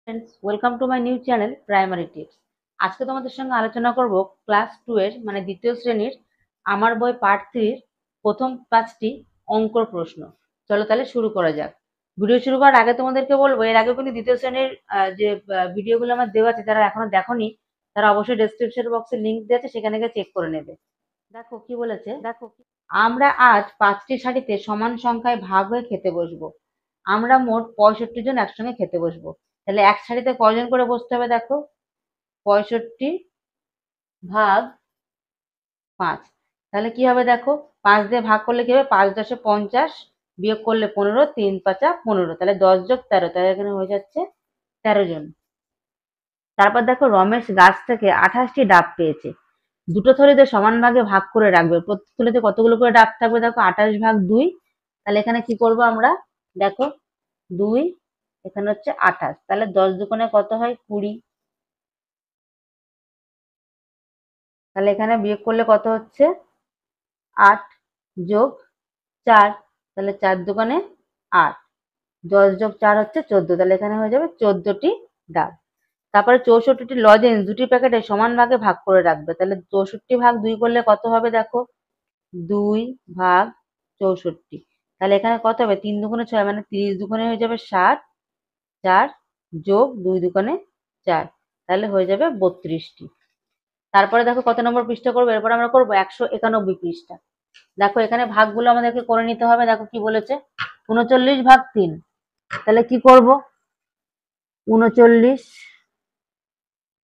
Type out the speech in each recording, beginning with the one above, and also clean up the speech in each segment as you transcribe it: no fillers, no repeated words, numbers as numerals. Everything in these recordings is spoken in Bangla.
Friends, welcome to my new channel primary tips. আজকে তোমাদের সঙ্গে আলোচনা করব ক্লাস 2 এর মানে দ্বিতীয় শ্রেণীর আমার বই পার্ট 3 এর প্রথম 5টি অঙ্কর প্রশ্ন। চলো তাহলে শুরু করা যাক। ভিডিও শুরু করার আগে তোমাদেরকে বলবো, এর আগে কিন্তু দ্বিতীয় শ্রেণীর যে ভিডিওগুলো আমার দেওয়া আছে, যারা এখনো দেখোনি তারা অবশ্যই ডেসক্রিপশন বক্সে লিংক দেওয়া আছে, সেখানে গিয়ে চেক করে নেবে। দেখো কি বলেছে, আমরা আজ 5টি সারিতে সমান সংখ্যায় ভাগ হয়ে খেতে বসবো। আমরা মোট 65 জন একসঙ্গে খেতে বসবো। তাহলে এক সারিতে কয়জন করে বসতে হবে দেখো, 65 ভাগ 5। তাহলে কি হবে দেখো, 5 দিয়ে ভাগ করলে কি হবে, 5 10 50, বিয়োগ করলে 15, 3 5 15, তাহলে 10 যোগ 13, তাহলে এখানে হয়ে যাচ্ছে 13 জন। তারপর দেখো, রমেশ গাছ থেকে 28টি ডাব পেয়েছে। দুটো থলিতে সমান ভাগে ভাগ করে রাখবে। প্রত্যেক থলিতে কতগুলো করে ডাব থাকবে দেখো, 28 ভাগ 2। তাহলে এখানে কি করব আমরা দেখো, 2 এখানে হচ্ছে 28, তাহলে 10 দুগুণে কত হয় 20। তাহলে এখানে বিয়োগ করলে কত হচ্ছে 8 যোগ 4, তাহলে 4 দুগুণে 8, 10 যোগ 4 হচ্ছে 14, তাহলে এখানে হয়ে যাবে 14টি ডাব। তারপরে 64টি লজেন্স দুটি প্যাকেটে সমান ভাগে ভাগ করে রাখবে। তাহলে 64 ভাগ 2 করলে কত হবে দেখো, 2 ভাগ 64, তাহলে এখানে কত হবে 3 দুগুণে 6, মানে 30 দুগুণে হয়ে যাবে 60, 4 যোগ 2 দুগুণে 4, তাহলে হয়ে যাবে 32টি। তারপরে দেখো কত নম্বর পৃষ্ঠা করবো, এরপর আমরা করবো 191 পৃষ্ঠা। দেখো এখানে ভাগগুলো আমাদেরকে করে নিতে হবে। দেখো কি বলেছে, 39 ভাগ 3। তাহলে কি করব, 39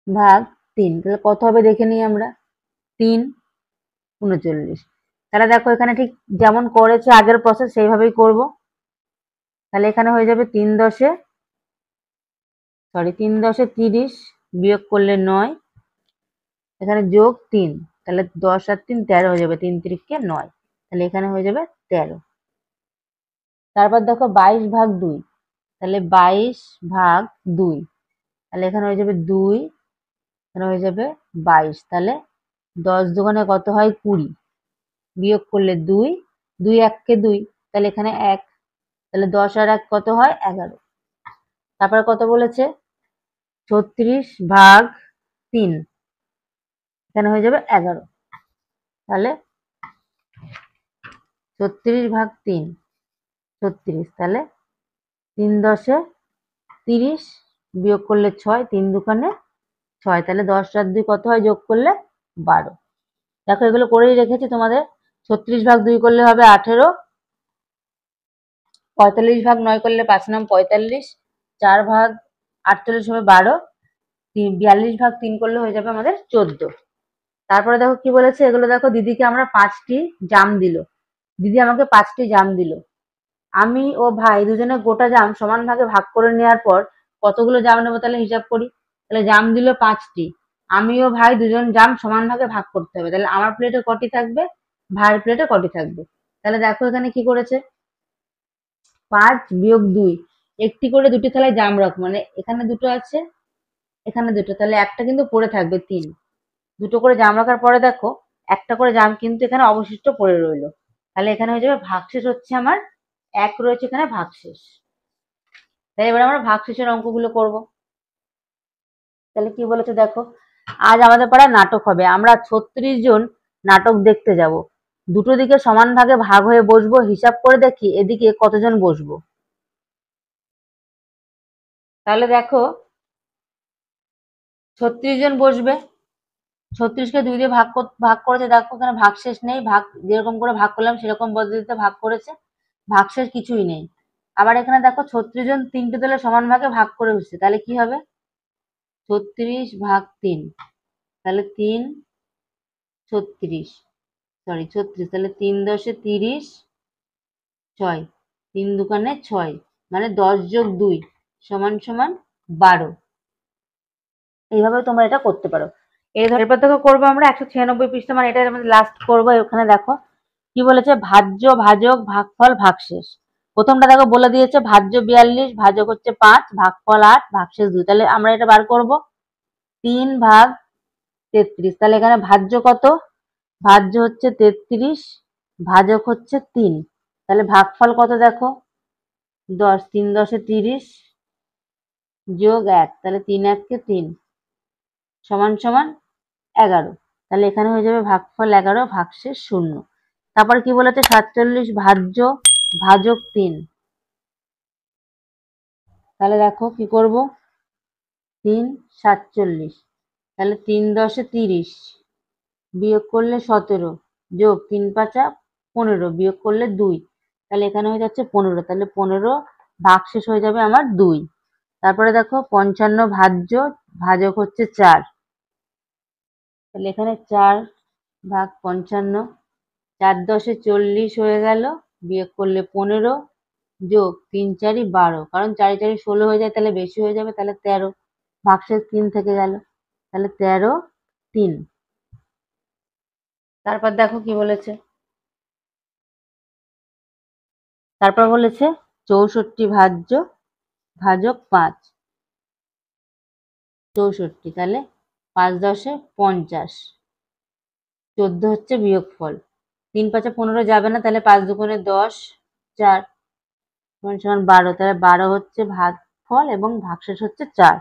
ভাগ 3, তাহলে কত হবে দেখে নিই আমরা, 3 39। তাহলে দেখো এখানে ঠিক যেমন করেছে আগের প্রসেস সেইভাবেই করব। তাহলে এখানে হয়ে যাবে 3 10 30, বিয়োগ করলে 9, এখানে যোগ 3, তাহলে 10 আর 3 13 হয়ে যাবে, 3 3 9, তাহলে এখানে হয়ে যাবে 13। তারপর দেখো 22 ভাগ 2, তাহলে 22 ভাগ 2, তাহলে এখানে হয়ে যাবে 2, এখানে হয়ে যাবে 22, তাহলে 10 দুগুণে কত হয় 20, বিয়োগ করলে 2, 2 1 কে 2, তাহলে এখানে 1, তাহলে 10 আর 1 কত হয় 11। তারপরে কত বলেছে, 36 ভাগ 3, এখানে হয়ে যাবে 11, তাহলে 36 ভাগ 3 36, তাহলে 3 10 30, বিয়োগ করলে 6, 3 দুগুণে 6, তাহলে 10 আর 2 কত হয় যোগ করলে 12। দেখো এগুলো করেই রেখেছি তোমাদের। 36 ভাগ 2 করলে হবে 18, 45 ভাগ 9 করলে 5 নাম 45, 4 ভাগ 48 হবে 12, 42 ভাগ 3 করলে হয়ে যাবে আমাদের 14। তারপরে দেখো কি বলেছে, এগুলো দেখো, দিদিকে আমরা 5টি জাম দিল। দিদি আমাকে 5টি জাম দিল। আমি ও ভাই দুজনে গোটা জাম সমান ভাগে ভাগ করে নেওয়ার পর কতগুলো জাম নেবো, তাহলে হিসাব করি। তাহলে জাম দিল 5টি, আমি ও ভাই দুজন জাম সমান ভাগে ভাগ করতে হবে। তাহলে আমার প্লেটে কটি থাকবে, ভাইয়ের প্লেটে কটি থাকবে। তাহলে দেখো এখানে কি করেছে, 5 বিয়োগ 2, একটি করে দুটি থালায় জাম রাখো, মানে এখানে দুটো আছে এখানে দুটো, তাহলে একটা কিন্তু পড়ে থাকবে 3। দুটো করে জাম রাখার পরে দেখো একটা করে জাম কিন্তু এখানে অবশিষ্ট পড়ে রইলো। তাহলে এখানে হয়ে যাবে ভাগশেষ হচ্ছে আমার 1 রয়েছে এখানে ভাগশেষ। তাই এবার আমরা ভাগশেষের অঙ্কগুলো করব। তাহলে কি বলেছে দেখো, আজ আমাদের পাড়ায় নাটক হবে, আমরা 36 জন নাটক দেখতে যাব। দুটো দিকে সমান ভাগে ভাগ হয়ে বসবো, হিসাব করে দেখি এদিকে কতজন বসবো। তাহলে দেখো 36 জন বসবে, 36কে 2 দিয়ে ভাগ করেছে। দেখো এখানে ভাগশেষ নেই, ভাগ যেরকম করে ভাগ করলাম সেরকম পদ্ধতিতে ভাগ করেছে, ভাগশেষ কিছুই নেই। আবার এখানে দেখো 36 জন 3টে দলে সমান ভাগে ভাগ করে হচ্ছে, তাহলে কি হবে 36 ভাগ 3, তাহলে 3 36, সরি 36, তাহলে 3 10 30, 6, 3 দুগুণে 6, মানে 10 যোগ 2 সমান সমান 12। এইভাবে তোমরা এটা করতে পারো। এরপর দেখো করবো আমরা 196 পৃষ্ঠা, মানে এটা আমাদের লাস্ট করবো। ওখানে দেখো কি বলেছে, ভাজ্য ভাজক ভাগফল ভাগশেষ। প্রথমটা দেখো বলে দিয়েছে ভাজ্য 42, ভাজক হচ্ছে 5, ভাগফল 8, ভাগশেষ 2। তাহলে আমরা এটা বার করব, 3 ভাগ 33, তাহলে এখানে ভাজ্য কত, ভাজ্য হচ্ছে 33, ভাজক হচ্ছে 3, তাহলে ভাগফল কত দেখো 10, 3 10 30, যোগ 1, তাহলে 3 1 3 সমান সমান 11। তাহলে এখানে হয়ে যাবে ভাগফল 11 ভাগশেষ 0। তারপর কি বলেছে 47 ভাজক 3। তাহলে দেখো কি করব, 3 47, তাহলে 3 10 30, বিয়োগ করলে 17, যোগ 3 5 15, বিয়োগ করলে 2, তাহলে এখানে হয়ে যাচ্ছে 15। তাহলে 15 ভাগশেষ হয়ে যাবে আমার 2। তারপরে দেখো 55 ভাজক হচ্ছে 4, তাহলে এখানে 4 ভাগ 55, 4 10 40 হয়ে গেল, বিয়োগ করলে 15, যোগ 3 4 12, কারণ 4 4 16 হয়ে যায়, তাহলে বেশি হয়ে যাবে, তাহলে 13, ভাগশেষ 3 থেকে গেল, তাহলে 13 3। তারপর দেখো কি বলেছে, তারপর বলেছে 64 ভাজক 5, 64, তাহলে 5 10 50, 14 হচ্ছে বিয়োগফল, 3 5 15 যাবে না, তাহলে 5 2 10, 4 সমান 12, তাহলে 12 হচ্ছে ভাগফল এবং ভাগশেষ হচ্ছে 4।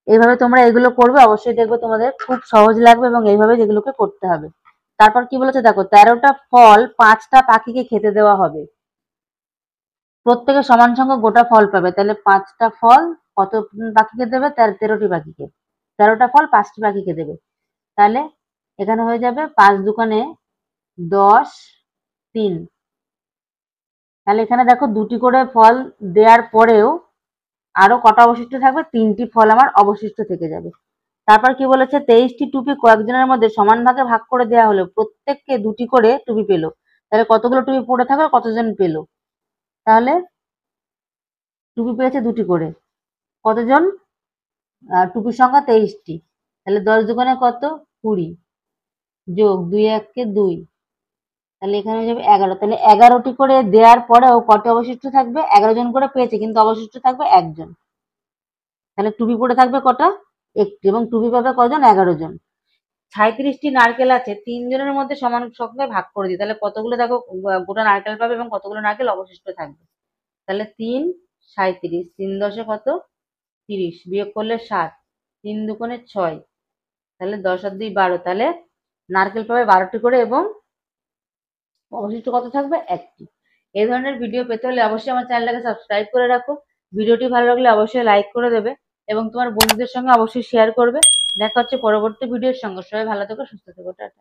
এইভাবে তোমরা এগুলো করবে, অবশ্যই দেখবে তোমাদের খুব সহজ লাগবে এবং এইভাবে যেগুলোকে করতে হবে। তারপর কি বলেছে দেখো, 13টা ফল 5টা পাখিকে খেতে দেওয়া হবে, প্রত্যেকে সমান সংখ্যক গোটা ফল পাবে, তাহলে 5টা ফল কত পাখিকে দেবে, 13টি পাখিকে, 13টা ফল 5টি পাখিকে দেবে। তাহলে এখানে হয়ে যাবে 5 দুকানে 10 3, তাহলে এখানে দেখো 2টি করে ফল দেওয়ার পরেও আরো কটা অবশিষ্ট থাকবে, 3টি ফল আমার অবশিষ্ট থেকে যাবে। তারপর কি বলেছে 23টি টুপি কয়েকজনের মধ্যে সমান ভাগে ভাগ করে দেওয়া হলো, প্রত্যেককে 2টি করে টুপি পেলো, তাহলে কতগুলো টুপি পড়ে থাকবে, কতজন পেলো, তাহলে টুপি পেয়েছে 2টি করে, কতজন, টুপির সংখ্যা 23টি, তাহলে 10 দুগুণে কত 20, যোগ 2 1 2, তাহলে এখানে হয়ে যাবে 11, তাহলে 11টি করে দেওয়ার পরেও কত অবশিষ্ট থাকবে, 11 জন করে পেয়েছে কিন্তু অবশিষ্ট থাকবে একজন, তাহলে টুপি পড়ে থাকবে কটা, একটি, এবং টুপি পাবে কজন, 11 জন। 37টি নারকেল আছে, 3 জনের মধ্যে সমান সংখ্যায় ভাগ করে দিই, তাহলে কতগুলো দেখো গোটা নারকেল পাবে এবং কতগুলো নারকেল অবশিষ্ট থাকবে, তাহলে 3 37, 3 10 কত 30, বিয়োগ করলে 7, 3 দুগুণে 6, তাহলে 10 আর 2 12, তাহলে নারকেল পাবে 12টি করে এবং অবশিষ্ট কত থাকবে, একটি। এই ধরনের ভিডিও পেতে হলে অবশ্যই আমার চ্যানেলটাকে সাবস্ক্রাইব করে রাখো, ভিডিওটি ভালো লাগলে অবশ্যই লাইক করে দেবে এবং তোমার বন্ধুদের সঙ্গে অবশ্যই শেয়ার করবে। দেখা হচ্ছে পরবর্তী ভিডিওর সঙ্গে, সবাই ভালো থেকো, সুস্থ থেকো, টাটা।